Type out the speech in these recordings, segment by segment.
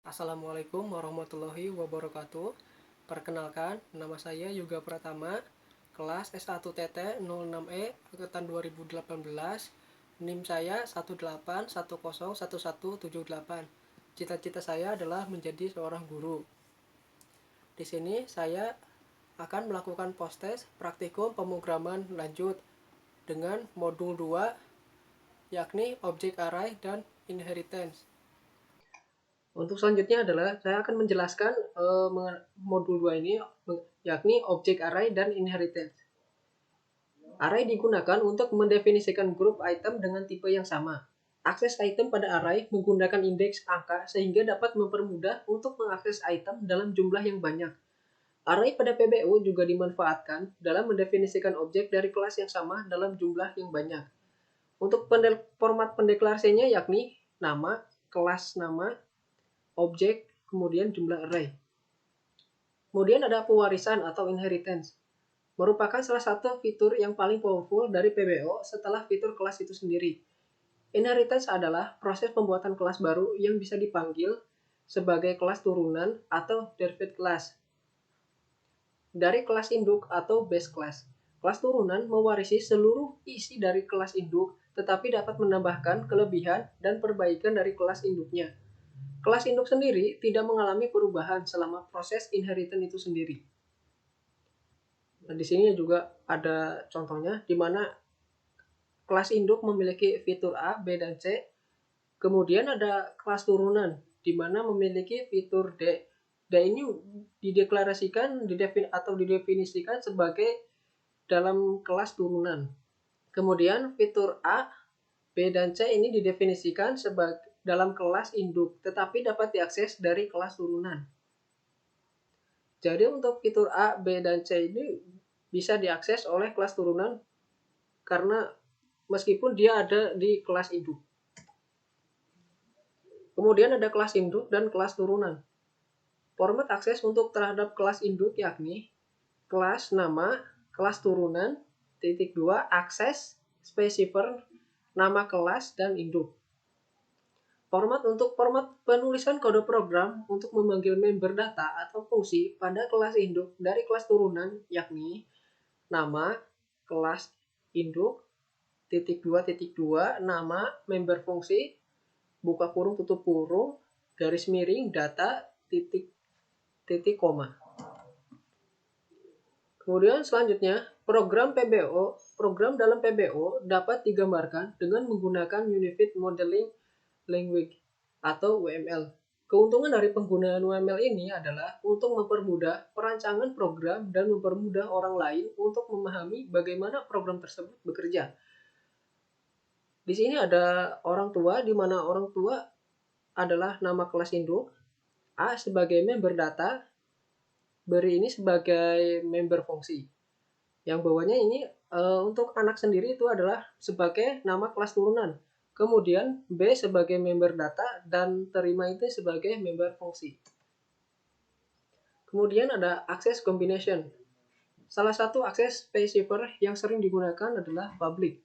Assalamualaikum warahmatullahi wabarakatuh. Perkenalkan, nama saya Yoga Pratama, kelas S1TT 06E angkatan 2018. NIM saya 181011178. Cita-cita saya adalah menjadi seorang guru. Di sini saya akan melakukan post-test praktikum pemrograman lanjut dengan modul 2, yakni Object Array dan Inheritance. Untuk selanjutnya adalah saya akan menjelaskan modul 2 ini, yakni Object Array dan Inheritance. Array digunakan untuk mendefinisikan grup item dengan tipe yang sama. Akses item pada array menggunakan indeks angka sehingga dapat mempermudah untuk mengakses item dalam jumlah yang banyak. Array pada PBO juga dimanfaatkan dalam mendefinisikan objek dari kelas yang sama dalam jumlah yang banyak. Untuk format pendeklarasinya yakni nama, kelas nama, objek, kemudian jumlah array. Kemudian ada pewarisan atau inheritance. Merupakan salah satu fitur yang paling powerful dari PBO setelah fitur kelas itu sendiri. Inheritance adalah proses pembuatan kelas baru yang bisa dipanggil sebagai kelas turunan atau derived class dari kelas induk atau base class. Kelas turunan mewarisi seluruh isi dari kelas induk, tetapi dapat menambahkan kelebihan dan perbaikan dari kelas induknya. Kelas induk sendiri tidak mengalami perubahan selama proses inheritance itu sendiri. Nah, di sini juga ada contohnya di mana kelas induk memiliki fitur A, B, dan C. Kemudian ada kelas turunan di mana memiliki fitur D. D ini didefinisikan sebagai dalam kelas turunan. Kemudian fitur A, B, dan C ini didefinisikan sebagai dalam kelas induk, tetapi dapat diakses dari kelas turunan. Jadi untuk fitur A, B, dan C ini bisa diakses oleh kelas turunan karena meskipun dia ada di kelas induk. Kemudian ada kelas induk dan kelas turunan. Format akses untuk terhadap kelas induk yakni kelas nama, kelas turunan, (2) akses, specifier, nama kelas, dan induk. Format penulisan kode program untuk memanggil member data atau fungsi pada kelas induk dari kelas turunan yakni nama, kelas induk, (2) nama, member fungsi, buka kurung tutup kurung, garis miring, data, titik koma. Kemudian selanjutnya, program dalam PBO dapat digambarkan dengan menggunakan Unified Modeling Language atau UML. Keuntungan dari penggunaan UML ini adalah untuk mempermudah perancangan program dan mempermudah orang lain untuk memahami bagaimana program tersebut bekerja. Di sini ada orang tua, di mana orang tua adalah nama kelas induk, A sebagai member data, beri ini sebagai member fungsi. Yang bawahnya ini untuk anak sendiri itu adalah sebagai nama kelas turunan. Kemudian B sebagai member data dan terima itu sebagai member fungsi. Kemudian ada access combination. Salah satu akses specifier yang sering digunakan adalah public.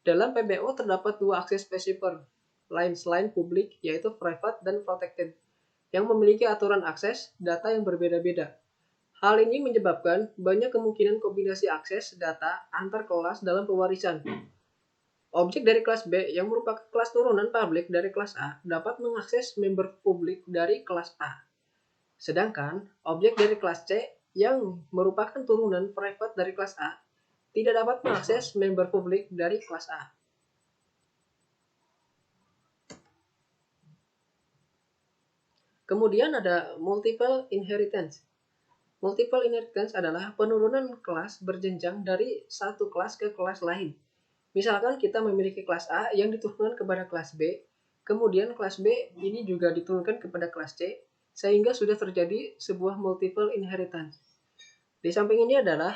Dalam PBO terdapat dua akses specifier, selain public yaitu private dan protected, yang memiliki aturan akses data yang berbeda-beda. Hal ini menyebabkan banyak kemungkinan kombinasi akses data antar kelas dalam pewarisan. Objek dari kelas B yang merupakan kelas turunan publik dari kelas A dapat mengakses member publik dari kelas A. Sedangkan objek dari kelas C yang merupakan turunan private dari kelas A tidak dapat mengakses member publik dari kelas A. Kemudian ada multiple inheritance. Multiple inheritance adalah penurunan kelas berjenjang dari satu kelas ke kelas lain. Misalkan kita memiliki kelas A yang diturunkan kepada kelas B, kemudian kelas B ini juga diturunkan kepada kelas C, sehingga sudah terjadi sebuah multiple inheritance. Di samping ini adalah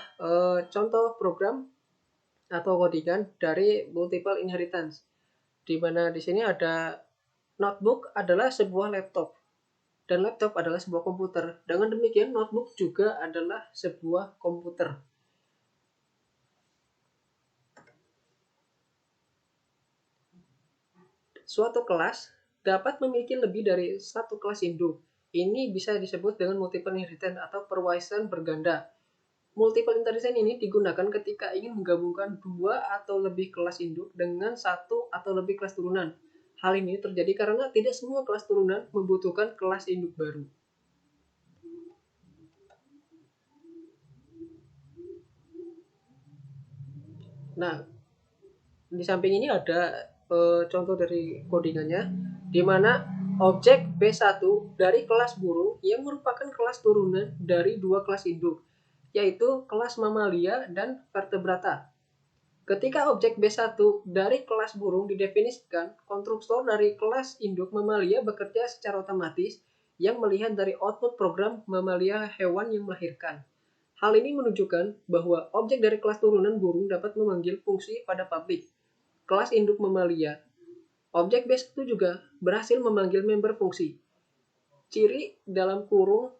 contoh program atau codingan dari multiple inheritance, di mana di sini ada notebook adalah sebuah laptop, dan laptop adalah sebuah komputer. Dengan demikian, notebook juga adalah sebuah komputer. Suatu kelas dapat memiliki lebih dari satu kelas induk. Ini bisa disebut dengan multiple inheritance atau perwarisan berganda. Multiple inheritance ini digunakan ketika ingin menggabungkan dua atau lebih kelas induk dengan satu atau lebih kelas turunan. Hal ini terjadi karena tidak semua kelas turunan membutuhkan kelas induk baru. Nah, di samping ini ada contoh dari codingannya, di mana objek B1 dari kelas burung yang merupakan kelas turunan dari dua kelas induk, yaitu kelas mamalia dan vertebrata. Ketika objek B1 dari kelas burung didefinisikan, konstruktor dari kelas induk mamalia bekerja secara otomatis yang melihat dari output program mamalia hewan yang melahirkan. Hal ini menunjukkan bahwa objek dari kelas turunan burung dapat memanggil fungsi pada publik kelas induk mamalia. Objek B1 juga berhasil memanggil member fungsi. Ciri dalam kurung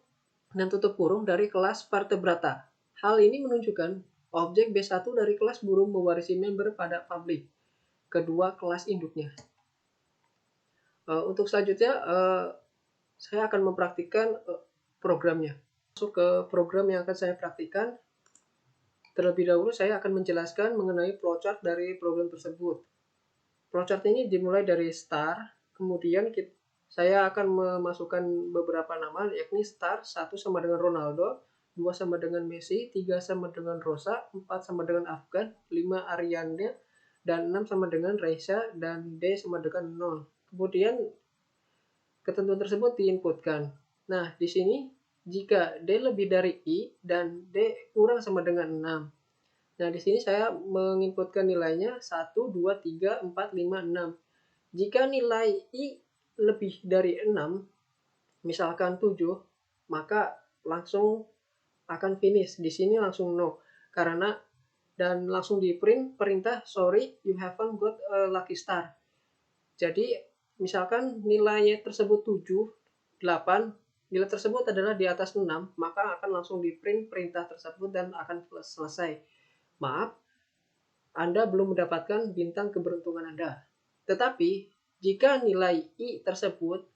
dan tutup kurung dari kelas vertebrata. Hal ini menunjukkan objek B1 dari kelas burung mewarisi member pada publik kedua kelas induknya. Untuk selanjutnya, saya akan mempraktikkan programnya. Masuk ke program yang akan saya praktikkan. Terlebih dahulu saya akan menjelaskan mengenai flowchart dari program tersebut. Flowchart ini dimulai dari star, kemudian saya akan memasukkan beberapa nama, yakni star 1 sama dengan Ronaldo, 2 sama dengan Messi, 3 sama dengan Rosa, 4 sama dengan Afgan, 5 Ariane, dan 6 sama dengan Reisa, dan D sama dengan 0. Kemudian ketentuan tersebut diinputkan. Nah, di sini jika D lebih dari I dan D kurang sama dengan 6. Nah, di sini saya menginputkan nilainya 1, 2, 3, 4, 5, 6. Jika nilai I lebih dari 6, misalkan 7, maka langsung akan finish. Di sini langsung no. Karena dan langsung di print perintah sorry you haven't got a lucky star. Jadi misalkan nilai tersebut 7, 8, nilai tersebut adalah di atas 6, maka akan langsung di print perintah tersebut dan akan selesai. Maaf, Anda belum mendapatkan bintang keberuntungan Anda. Tetapi jika nilai I tersebut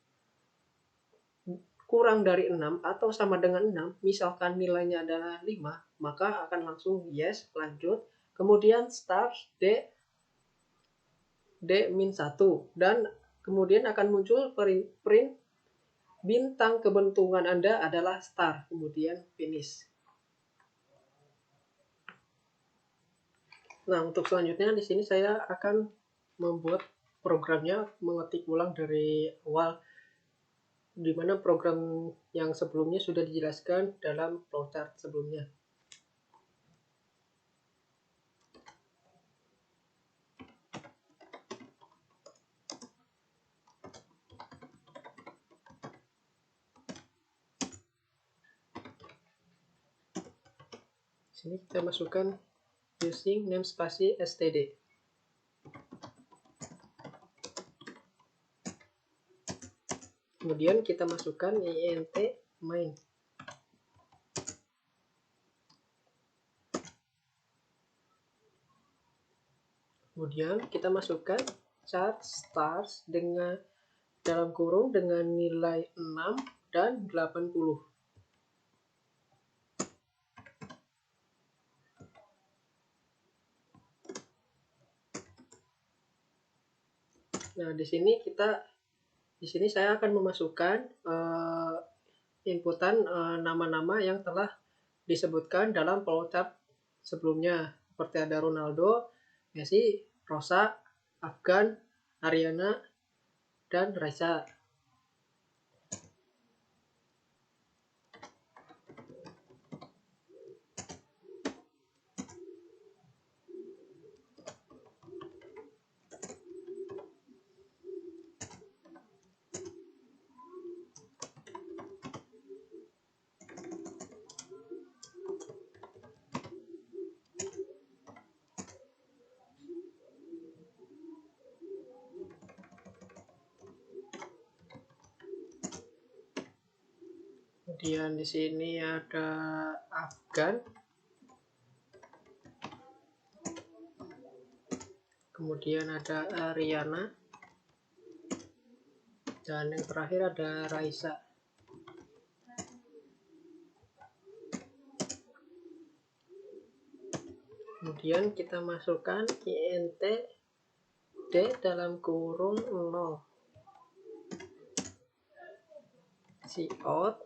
kurang dari 6 atau sama dengan 6, misalkan nilainya adalah 5, maka akan langsung yes, lanjut. Kemudian start D-1 dan kemudian akan muncul print bintang keberuntungan Anda adalah star, kemudian finish. Nah, untuk selanjutnya di sini saya akan membuat programnya, mengetik ulang dari awal, di mana program yang sebelumnya sudah dijelaskan dalam flowchart sebelumnya. Sini kita masukkan using namespace std. Kemudian kita masukkan int main. Kemudian kita masukkan chart stars dengan dalam kurung dengan nilai 6 dan 80. Nah, di sini saya akan memasukkan inputan nama-nama yang telah disebutkan dalam flowchart sebelumnya, seperti ada Ronaldo, Messi, Rosa, Afgan, Ariana, dan Raisa. Kemudian di sini ada Afgan. Kemudian ada Ariana. Dan yang terakhir ada Raisa. Kemudian kita masukkan int d dalam kurung 0. Cout.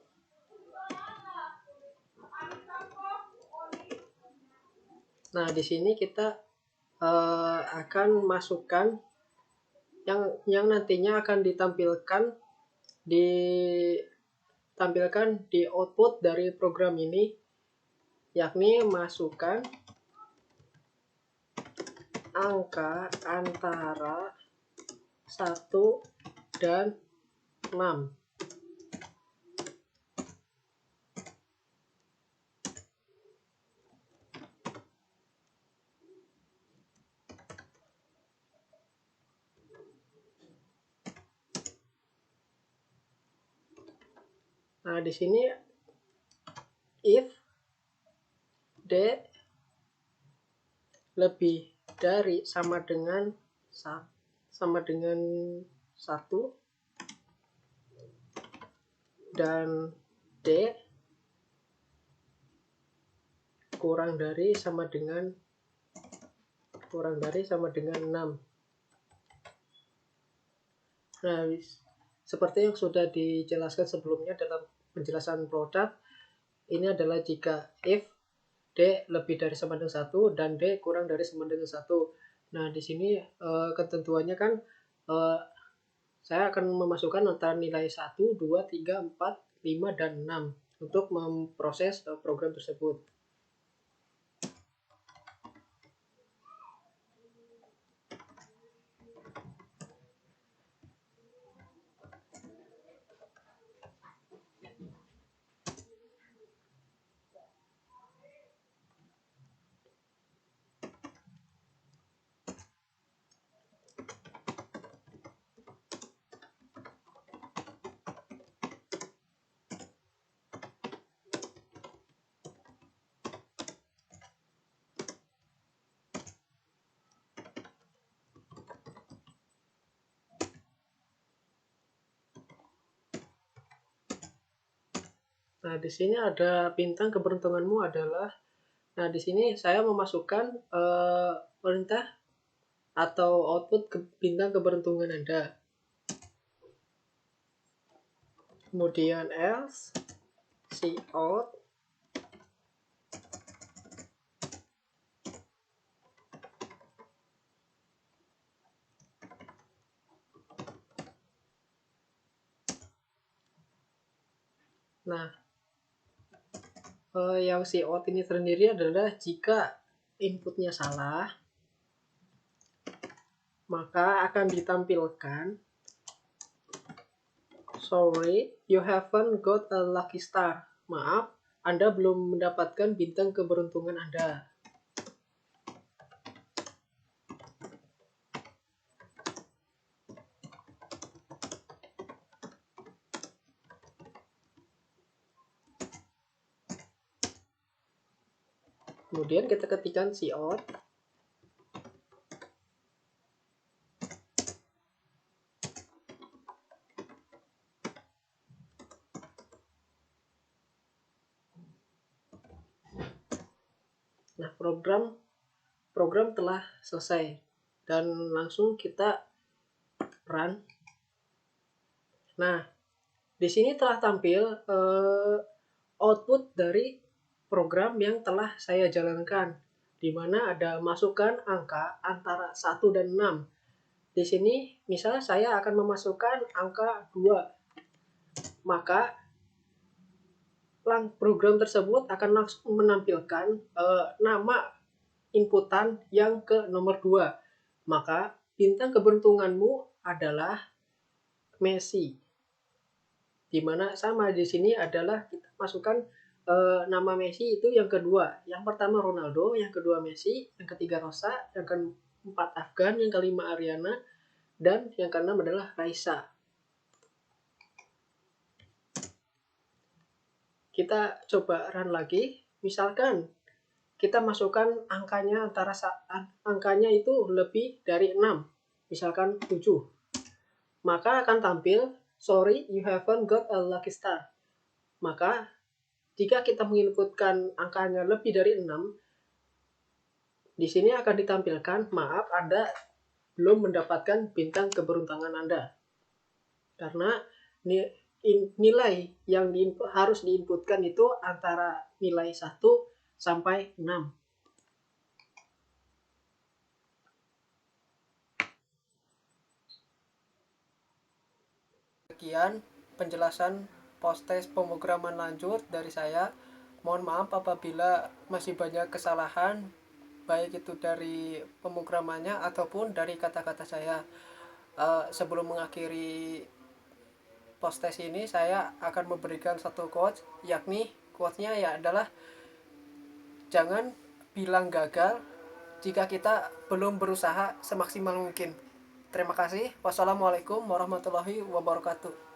Nah, di sini kita akan masukkan yang nantinya akan ditampilkan di output dari program ini, yakni masukkan angka antara 1 dan 6. Nah, di sini if d lebih dari sama dengan 1 dan d kurang dari sama dengan 6. Nah, seperti yang sudah dijelaskan sebelumnya dalam penjelasan produk, ini adalah jika if d lebih dari sama dengan 1 dan d kurang dari sama dengan 1. Nah, di sini ketentuannya kan saya akan memasukkan antara nilai 1, 2, 3, 4, 5, dan 6 untuk memproses program tersebut. Nah, di sini ada bintang keberuntunganmu adalah. Nah, di sini saya memasukkan perintah atau output bintang keberuntungan Anda. Kemudian else cout Nah, yang cout ini sendiri adalah jika inputnya salah, maka akan ditampilkan sorry, you haven't got a lucky star. Maaf, Anda belum mendapatkan bintang keberuntungan Anda. Kemudian kita ketikkan cout. Nah, program telah selesai dan langsung kita run. Nah, di sini telah tampil output dari program yang telah saya jalankan, di mana ada masukkan angka antara 1 dan 6. Di sini misalnya saya akan memasukkan angka 2. Maka program tersebut akan langsung menampilkan nama inputan yang ke nomor 2. Maka bintang keberuntunganmu adalah Messi. Dimana sama di sini adalah kita masukkan nama Messi itu yang kedua. Yang pertama Ronaldo, yang kedua Messi, yang ketiga Rosa, yang keempat Afgan, yang kelima Ariana, dan yang keenam adalah Raisa. Kita coba run lagi. Misalkan kita masukkan angkanya itu lebih dari 6, misalkan 7. Maka akan tampil sorry, you haven't got a lucky star. Maka, jika kita menginputkan angkanya lebih dari 6, di sini akan ditampilkan, maaf, Anda belum mendapatkan bintang keberuntungan Anda. Karena nilai yang harus diinputkan itu antara nilai 1 sampai 6. Sekian penjelasan post-test pemrograman lanjut dari saya. Mohon maaf apabila masih banyak kesalahan, baik itu dari pemrogramannya ataupun dari kata-kata saya. Sebelum mengakhiri post-test ini, saya akan memberikan satu quotes, yakni quotes-nya adalah jangan bilang gagal jika kita belum berusaha semaksimal mungkin. Terima kasih. Wassalamualaikum warahmatullahi wabarakatuh.